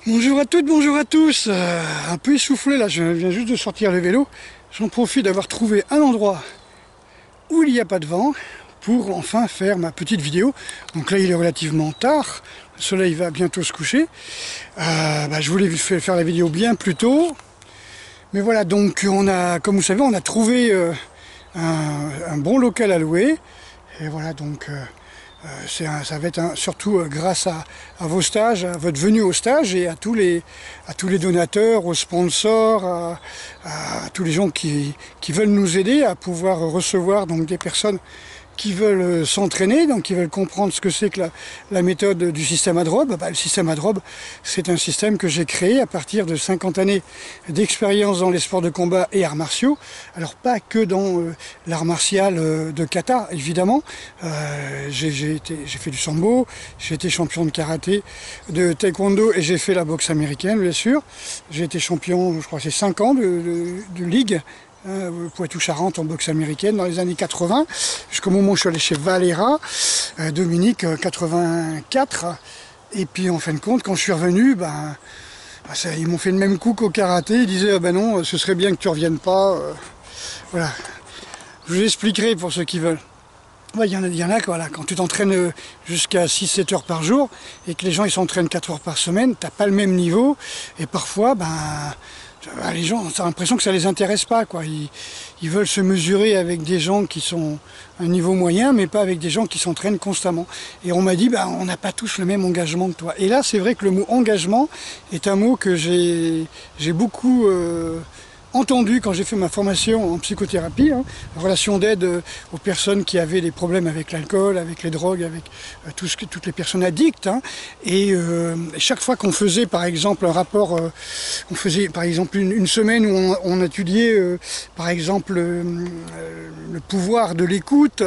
Bonjour à toutes, bonjour à tous. Un peu essoufflé là, je viens juste de sortir le vélo. J'en profite d'avoir trouvé un endroit où il n'y a pas de vent pour enfin faire ma petite vidéo. Donc là il est relativement tard, le soleil va bientôt se coucher. Je voulais faire la vidéo bien plus tôt. Mais voilà, donc on a, comme vous savez, on a trouvé un bon local à louer. Et voilà, donc ça va être surtout grâce à vos stages, à votre venue au stage et à tous les donateurs, aux sponsors, à tous les gens qui veulent nous aider à pouvoir recevoir donc des personnes qui veulent s'entraîner, donc qui veulent comprendre ce que c'est que la méthode du système ADROB. Le système ADROB, c'est un système que j'ai créé à partir de 50 années d'expérience dans les sports de combat et arts martiaux. Alors pas que dans l'art martial de kata, évidemment. J'ai fait du sambo, j'ai été champion de karaté, de taekwondo et j'ai fait la boxe américaine, bien sûr. J'ai été champion, je crois que c'est 5 ans de ligue. Poitou-Charentes en boxe américaine dans les années 80, jusqu'au moment où je suis allé chez Valera, Dominique, 84. Et puis en fin de compte, quand je suis revenu, ils m'ont fait le même coup qu'au karaté. Ils disaient non, ce serait bien que tu reviennes pas. Voilà. Je vous expliquerai pour ceux qui veulent. Il y en a voilà, quand tu t'entraînes jusqu'à 6-7 heures par jour et que les gens ils s'entraînent 4 heures par semaine, t'as pas le même niveau. Et parfois, les gens, t'as l'impression que ça les intéresse pas, quoi. Ils veulent se mesurer avec des gens qui sont à un niveau moyen, mais pas avec des gens qui s'entraînent constamment. Et on m'a dit, on n'a pas tous le même engagement que toi. Et là, c'est vrai que le mot engagement est un mot que j'ai beaucoup entendu quand j'ai fait ma formation en psychothérapie, relation d'aide aux personnes qui avaient des problèmes avec l'alcool, avec les drogues, avec toutes les personnes addictes. Et chaque fois qu'on faisait par exemple un rapport, on faisait par exemple une semaine où on étudiait par exemple le pouvoir de l'écoute,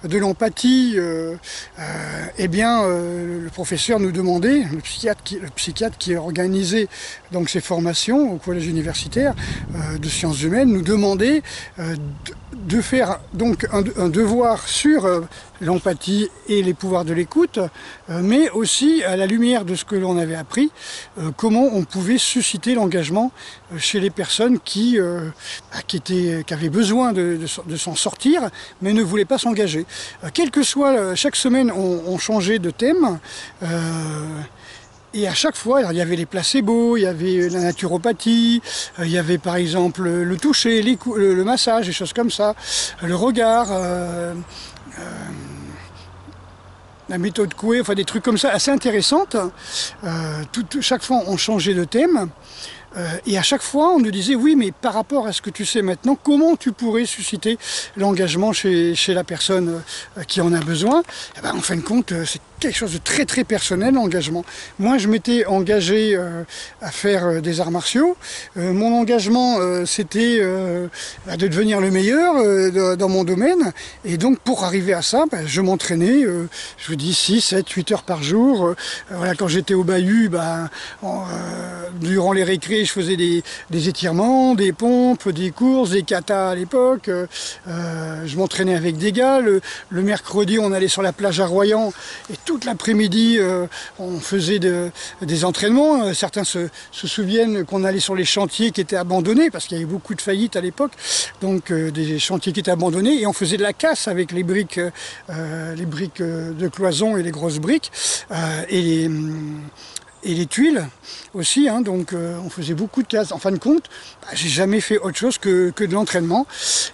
de l'empathie, le professeur nous demandait, le psychiatre qui organisait donc ces formations au collège universitaire de sciences humaines, nous demandait de faire donc un devoir sur l'empathie et les pouvoirs de l'écoute, mais aussi à la lumière de ce que l'on avait appris, comment on pouvait susciter l'engagement chez les personnes qui avaient besoin de s'en sortir, mais ne voulaient pas s'engager. Quel que soit, chaque semaine on changeait de thème. Et à chaque fois, alors, il y avait les placebos, il y avait la naturopathie, il y avait par exemple le toucher, le massage, des choses comme ça, le regard, la méthode Coué, enfin des trucs comme ça assez intéressantes. Chaque fois, on changeait de thème. Et à chaque fois, on nous disait, oui, mais par rapport à ce que tu sais maintenant, comment tu pourrais susciter l'engagement chez la personne qui en a besoin? En fin de compte, c'est quelque chose de très très personnel, l'engagement. Moi, je m'étais engagé à faire des arts martiaux. Mon engagement, c'était de devenir le meilleur dans mon domaine. Et donc, pour arriver à ça, je m'entraînais, je vous dis, 6, 7, 8 heures par jour. Voilà, quand j'étais au bahut, durant les récrés, je faisais des étirements, des pompes, des courses, des katas à l'époque. Je m'entraînais avec des gars. Le mercredi, on allait sur la plage à Royan et toute l'après-midi, on faisait des entraînements. Certains se souviennent qu'on allait sur les chantiers qui étaient abandonnés parce qu'il y avait beaucoup de faillites à l'époque. Donc des chantiers qui étaient abandonnés et on faisait de la casse avec les briques de cloison et les grosses briques et les tuiles aussi, donc on faisait beaucoup de casse. En fin de compte, j'ai jamais fait autre chose que de l'entraînement,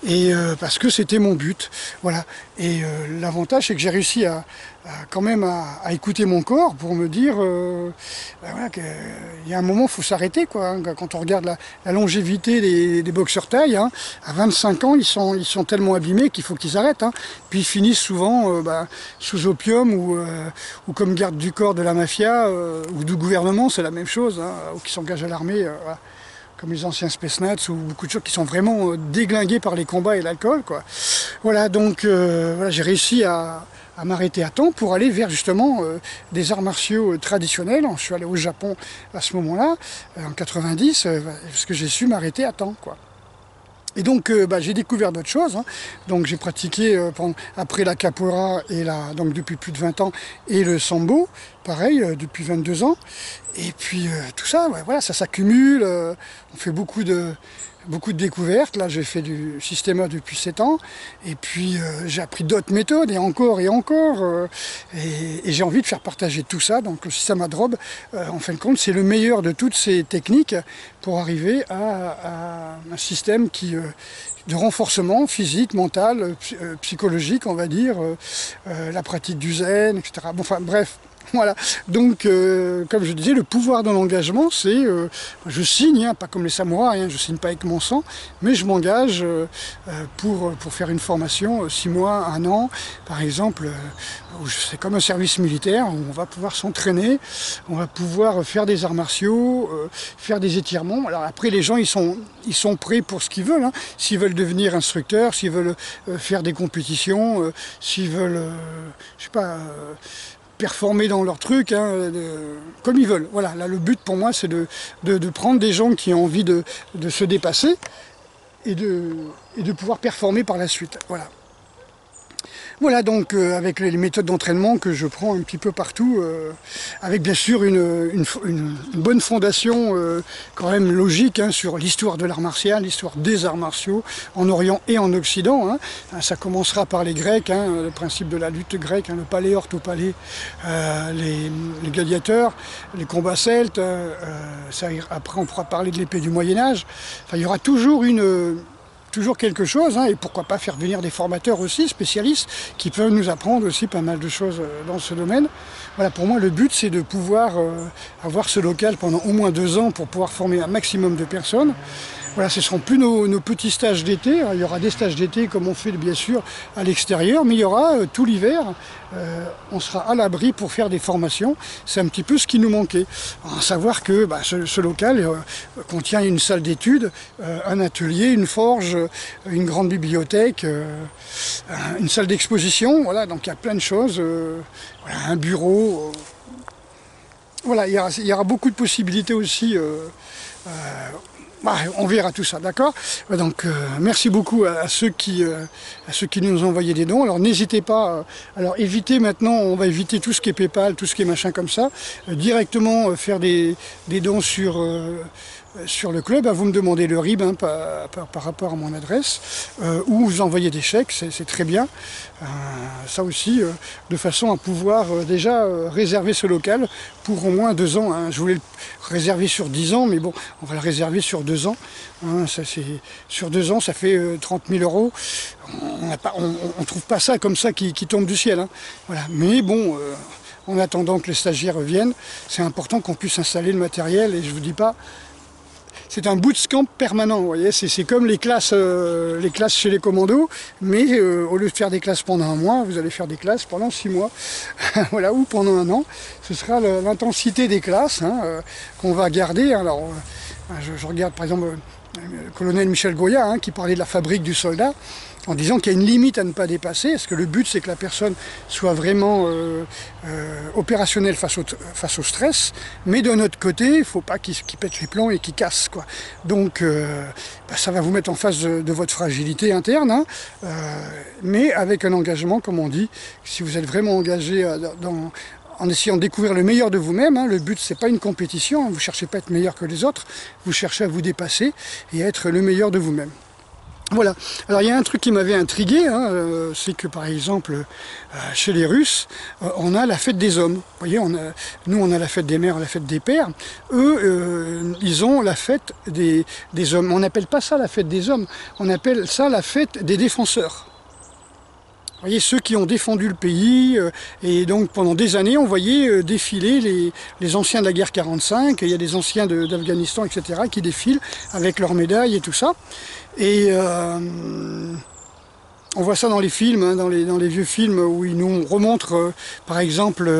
et parce que c'était mon but, voilà. Et l'avantage, c'est que j'ai réussi quand même à écouter mon corps pour me dire qu'il y a un moment, il faut s'arrêter, quoi. Quand on regarde la longévité des boxeurs thaï, à 25 ans, ils sont tellement abîmés qu'il faut qu'ils arrêtent. Puis ils finissent souvent sous opium ou comme garde du corps de la mafia ou du gouvernement, c'est la même chose, ou qui s'engagent à l'armée. Voilà. Comme les anciens Space Nats ou beaucoup de choses qui sont vraiment déglingués par les combats et l'alcool, quoi. Voilà, donc j'ai réussi à m'arrêter à temps pour aller vers justement des arts martiaux traditionnels. Je suis allé au Japon à ce moment-là, en 90, parce que j'ai su m'arrêter à temps, quoi. Et donc j'ai découvert d'autres choses. Donc j'ai pratiqué après la capoeira et donc depuis plus de 20 ans et le sambo, pareil, depuis 22 ans. Et puis tout ça, ouais, voilà, ça s'accumule, on fait beaucoup de découvertes. Là, j'ai fait du Systema depuis 7 ans, et puis j'ai appris d'autres méthodes, et encore, et j'ai envie de faire partager tout ça. Donc le Systema Drop, en fin de compte, c'est le meilleur de toutes ces techniques pour arriver à un système de renforcement physique, mental, psychologique, on va dire, la pratique du zen, etc. Bon, enfin bref. Voilà, donc comme je disais, le pouvoir de l'engagement, c'est, je signe, hein, pas comme les samouraïs, hein, je signe pas avec mon sang, mais je m'engage pour faire une formation, 6 mois, 1 an, par exemple, c'est comme un service militaire, où on va pouvoir s'entraîner, on va pouvoir faire des arts martiaux, faire des étirements. Alors après, les gens, ils sont prêts pour ce qu'ils veulent, hein. S'ils veulent devenir instructeurs, s'ils veulent faire des compétitions, s'ils veulent, je sais pas, performer dans leur truc, hein, comme ils veulent. Voilà, là le but pour moi c'est de prendre des gens qui ont envie de se dépasser et de pouvoir performer par la suite. Voilà. Voilà donc avec les méthodes d'entraînement que je prends un petit peu partout, avec bien sûr une bonne fondation quand même logique, hein, sur l'histoire de l'art martial, l'histoire des arts martiaux en Orient et en Occident, hein. Ça commencera par les Grecs, hein, le principe de la lutte grecque, hein, le palais orthopalais, les gladiateurs, les combats celtes, après on pourra parler de l'épée du Moyen-Âge. Enfin, il y aura toujours quelque chose, hein, et pourquoi pas faire venir des formateurs aussi, spécialistes, qui peuvent nous apprendre aussi pas mal de choses dans ce domaine. Voilà, pour moi le but c'est de pouvoir avoir ce local pendant au moins 2 ans pour pouvoir former un maximum de personnes. Voilà, ce ne seront plus nos petits stages d'été, il y aura des stages d'été comme on fait bien sûr à l'extérieur, mais il y aura tout l'hiver, on sera à l'abri pour faire des formations. C'est un petit peu ce qui nous manquait. À savoir que ce local contient une salle d'études, un atelier, une forge, une grande bibliothèque, une salle d'exposition, voilà, donc il y a plein de choses, voilà, un bureau. Voilà, il y aura beaucoup de possibilités aussi. On verra tout ça, d'accord? Donc merci beaucoup à ceux qui nous ont envoyé des dons. Alors n'hésitez pas, alors évitez maintenant, on va éviter tout ce qui est PayPal, tout ce qui est machin comme ça, directement faire des dons sur le club, vous me demandez le RIB, hein, par rapport à mon adresse, ou vous envoyez des chèques, c'est très bien. Ça aussi, de façon à pouvoir déjà réserver ce local pour au moins 2 ans. Hein. Je voulais le réserver sur 10 ans, mais bon, on va le réserver sur 2 ans. Hein, sur 2 ans, ça fait 30 000 €. On ne trouve pas ça comme ça qui tombe du ciel. Hein. Voilà. Mais bon, en attendant que les stagiaires reviennent, c'est important qu'on puisse installer le matériel, et je vous dis pas, c'est un bootcamp permanent, vous voyez, c'est comme les classes chez les commandos, mais au lieu de faire des classes pendant 1 mois, vous allez faire des classes pendant 6 mois, voilà, ou pendant 1 an. Ce sera l'intensité des classes, hein, qu'on va garder. Alors, je regarde par exemple le colonel Michel Goya, hein, qui parlait de la fabrique du soldat, en disant qu'il y a une limite à ne pas dépasser, parce que le but c'est que la personne soit vraiment opérationnelle face au stress, mais d'un autre côté, il ne faut pas qu'il pète les plombs et qu'il casse, quoi. Donc ça va vous mettre en face de votre fragilité interne, hein, mais avec un engagement, comme on dit, si vous êtes vraiment engagé en essayant de découvrir le meilleur de vous-même, hein. Le but c'est pas une compétition, hein, vous ne cherchez pas à être meilleur que les autres, vous cherchez à vous dépasser et à être le meilleur de vous-même. Voilà. Alors il y a un truc qui m'avait intrigué, hein, c'est que par exemple chez les Russes, on a la fête des hommes. Vous voyez, nous on a la fête des mères, la fête des pères. Eux, ils ont la fête des hommes. On n'appelle pas ça la fête des hommes, on appelle ça la fête des défenseurs. Vous voyez, ceux qui ont défendu le pays, et donc pendant des années, on voyait défiler les anciens de la guerre 45, il y a des anciens d'Afghanistan, etc., qui défilent avec leurs médailles et tout ça. Et on voit ça dans les films, hein, dans les vieux films où ils nous remontrent, par exemple,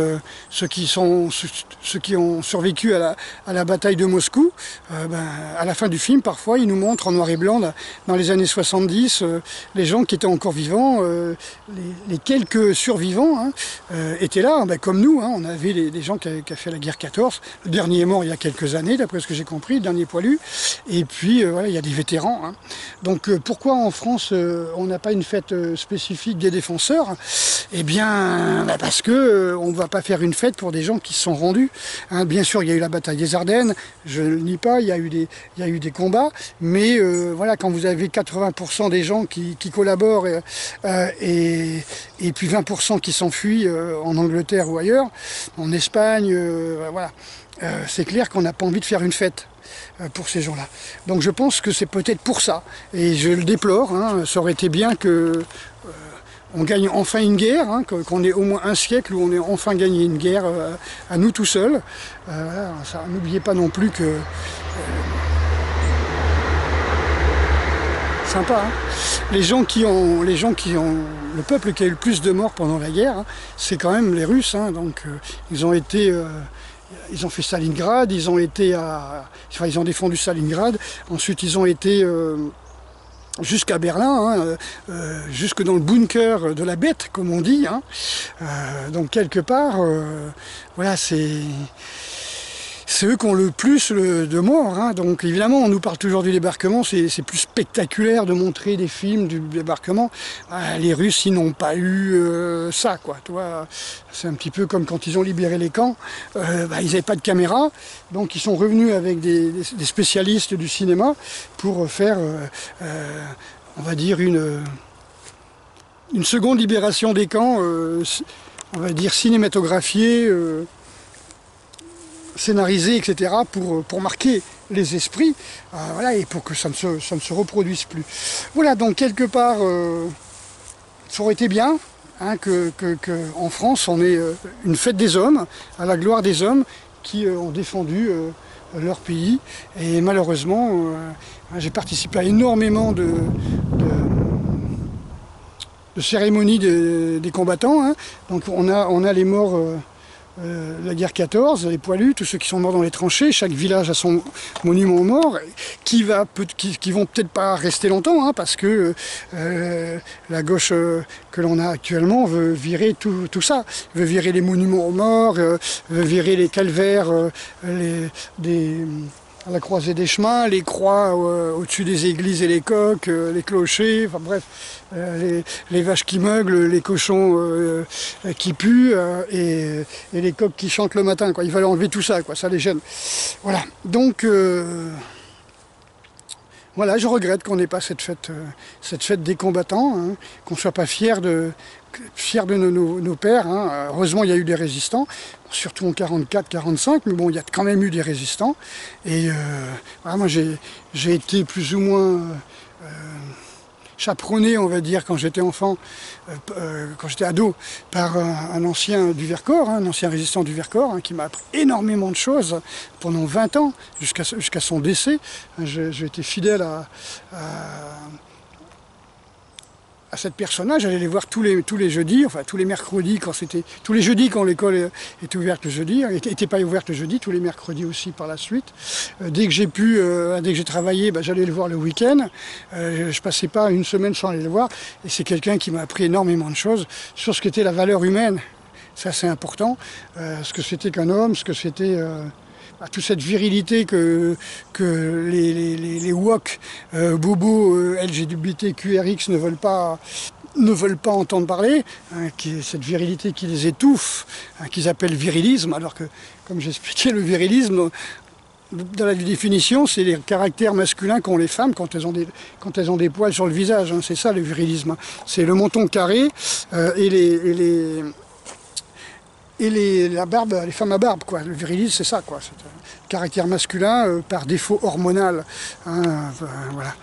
ceux qui ont survécu à la bataille de Moscou. À la fin du film, parfois, ils nous montrent en noir et blanc, dans les années 70, les gens qui étaient encore vivants, les quelques survivants, hein, étaient là, comme nous. Hein, on avait des gens qui ont fait la guerre 14. Le dernier est mort il y a quelques années, d'après ce que j'ai compris, le dernier poilu. Et puis, voilà, il y a des vétérans. Hein. Donc, pourquoi en France, on n'a pas une fête fête spécifique des défenseurs? Eh bien, parce que on ne va pas faire une fête pour des gens qui se sont rendus. Hein, bien sûr, il y a eu la bataille des Ardennes, je ne le nie pas, il y a eu des combats, mais voilà, quand vous avez 80% des gens qui collaborent et puis 20% qui s'enfuient en Angleterre ou ailleurs, en Espagne, voilà, c'est clair qu'on n'a pas envie de faire une fête pour ces gens-là. Donc je pense que c'est peut-être pour ça, et je le déplore, hein, ça aurait été bien que on gagne enfin une guerre, hein, qu'on ait au moins un siècle où on ait enfin gagné une guerre à nous tout seuls. Voilà, n'oubliez pas non plus que... sympa, hein. Le peuple qui a eu le plus de morts pendant la guerre, hein, c'est quand même les Russes, hein, donc ils ont fait Stalingrad, ils ont défendu Stalingrad, ensuite ils ont été jusqu'à Berlin, hein, jusque dans le bunker de la bête, comme on dit, hein. Donc quelque part, voilà, c'est eux qui ont le plus de morts, hein. Donc évidemment, on nous parle toujours du débarquement, c'est plus spectaculaire de montrer des films du débarquement. Les Russes, ils n'ont pas eu ça, quoi. C'est un petit peu comme quand ils ont libéré les camps, ils n'avaient pas de caméra, donc ils sont revenus avec des spécialistes du cinéma pour faire, on va dire, une seconde libération des camps, on va dire cinématographiée, scénarisé, etc., pour marquer les esprits, voilà, et pour que ça ne se reproduise plus. Voilà, donc quelque part, ça aurait été bien, hein, en France, on ait une fête des hommes, à la gloire des hommes qui ont défendu leur pays. Et malheureusement, j'ai participé à énormément de cérémonies des combattants, hein. Donc on a les morts... la guerre 14, les poilus, tous ceux qui sont morts dans les tranchées, chaque village a son monument aux morts, qui vont peut-être pas rester longtemps, hein, parce que la gauche que l'on a actuellement veut virer tout ça, veut virer les monuments aux morts, veut virer les calvaires, à la croisée des chemins, les croix au-dessus des églises et les coques, les clochers, enfin bref, les vaches qui meuglent, les cochons qui puent et les coqs qui chantent le matin, quoi. Il fallait enlever tout ça, quoi, ça les gêne. Voilà, donc voilà, je regrette qu'on n'ait pas cette fête des combattants, hein, qu'on ne soit pas fiers de nos pères, hein. Heureusement, il y a eu des résistants, surtout en 44-45, mais bon, il y a quand même eu des résistants. Et voilà, moi, j'ai été plus ou moins chaperonné, on va dire, quand j'étais enfant, quand j'étais ado, par un ancien du Vercors, hein, un ancien résistant du Vercors, hein, qui m'a appris énormément de choses pendant 20 ans, jusqu'à son décès. J'ai été fidèle à cette personne-là, j'allais les voir tous les jeudis, enfin tous les mercredis, tous les jeudis quand l'école était ouverte le jeudi, n'était pas ouverte le jeudi, tous les mercredis aussi par la suite. Dès que j'ai travaillé, j'allais le voir le week-end. Je passais pas une semaine sans aller le voir, et c'est quelqu'un qui m'a appris énormément de choses sur ce qu'était la valeur humaine. Ça, c'est important, ce que c'était qu'un homme, ce que c'était... toute cette virilité que les woke, bobos, LGBTQRX ne veulent pas entendre parler, hein, cette virilité qui les étouffe, hein, qu'ils appellent virilisme, alors que, comme j'expliquais, le virilisme, dans la définition, c'est les caractères masculins qu'ont les femmes quand elles ont des poils sur le visage, hein, c'est ça le virilisme, hein. C'est le menton carré et la barbe, les femmes à barbe, quoi. Le virilisme, c'est ça, quoi. C'est un caractère masculin par défaut hormonal, hein, voilà.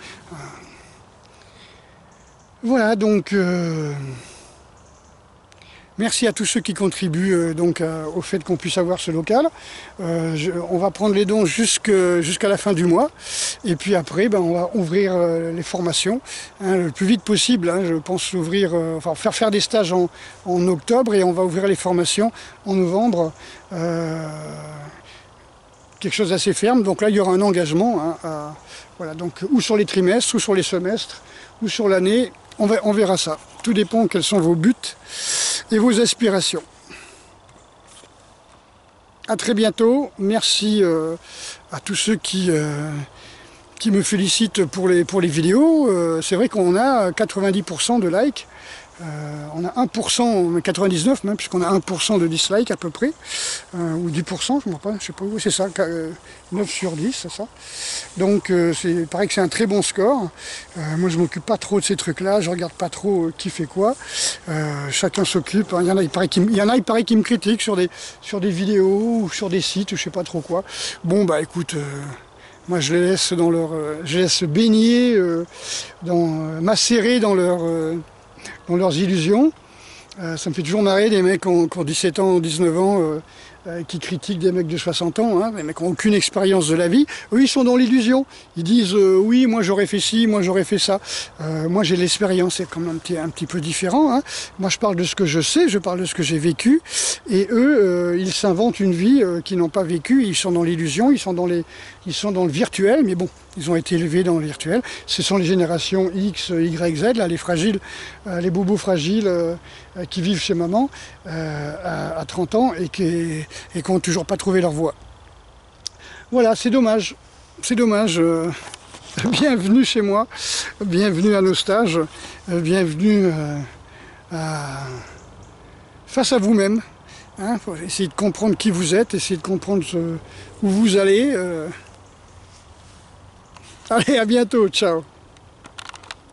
Voilà, donc merci à tous ceux qui contribuent au fait qu'on puisse avoir ce local. On va prendre les dons jusqu'à la fin du mois. Et puis après, on va ouvrir les formations, hein, le plus vite possible, hein. Je pense faire des stages en octobre, et on va ouvrir les formations en novembre. Quelque chose d'assez ferme. Donc là, il y aura un engagement, hein, voilà, donc, ou sur les trimestres, ou sur les semestres, ou sur l'année. On verra ça. Tout dépend quels sont vos buts et vos aspirations. À très bientôt. Merci à tous ceux qui qui me félicitent pour les vidéos. C'est vrai qu'on a 90% de likes. On a 1%, mais 99 même, puisqu'on a 1% de dislikes à peu près, ou 10%, je ne sais pas où, c'est ça, 9 sur 10, c'est ça. Donc il paraît que c'est un très bon score. Moi je m'occupe pas trop de ces trucs-là, je regarde pas trop qui fait quoi. Chacun s'occupe, hein. Il y en a, il paraît qui me critiquent sur des vidéos, ou sur des sites, ou je sais pas trop quoi. Bon bah écoute... moi, je les laisse je laisse baigner, macérer dans leurs illusions. Ça me fait toujours marrer des mecs qui ont 17 ans ou 19 ans qui critiquent des mecs de 60 ans, hein, des mecs qui n'ont aucune expérience de la vie. Eux, ils sont dans l'illusion. Ils disent oui, moi j'aurais fait ci, moi j'aurais fait ça. Moi j'ai l'expérience, c'est quand même un petit peu différent. Hein. Moi je parle de ce que je sais, je parle de ce que j'ai vécu. Et eux, ils s'inventent une vie qu'ils n'ont pas vécue. Ils sont dans l'illusion, ils sont dans le virtuel, mais bon, ils ont été élevés dans le virtuel. Ce sont les générations X, Y, Z, là, les fragiles, les bobos fragiles qui vivent chez maman à 30 ans et qui n'ont toujours pas trouvé leur voie. Voilà, c'est dommage. C'est dommage. Bienvenue chez moi, bienvenue à nos stages, bienvenue face à vous-même. Hein, faut essayer de comprendre qui vous êtes, essayer de comprendre où vous allez. Allez, à bientôt, ciao.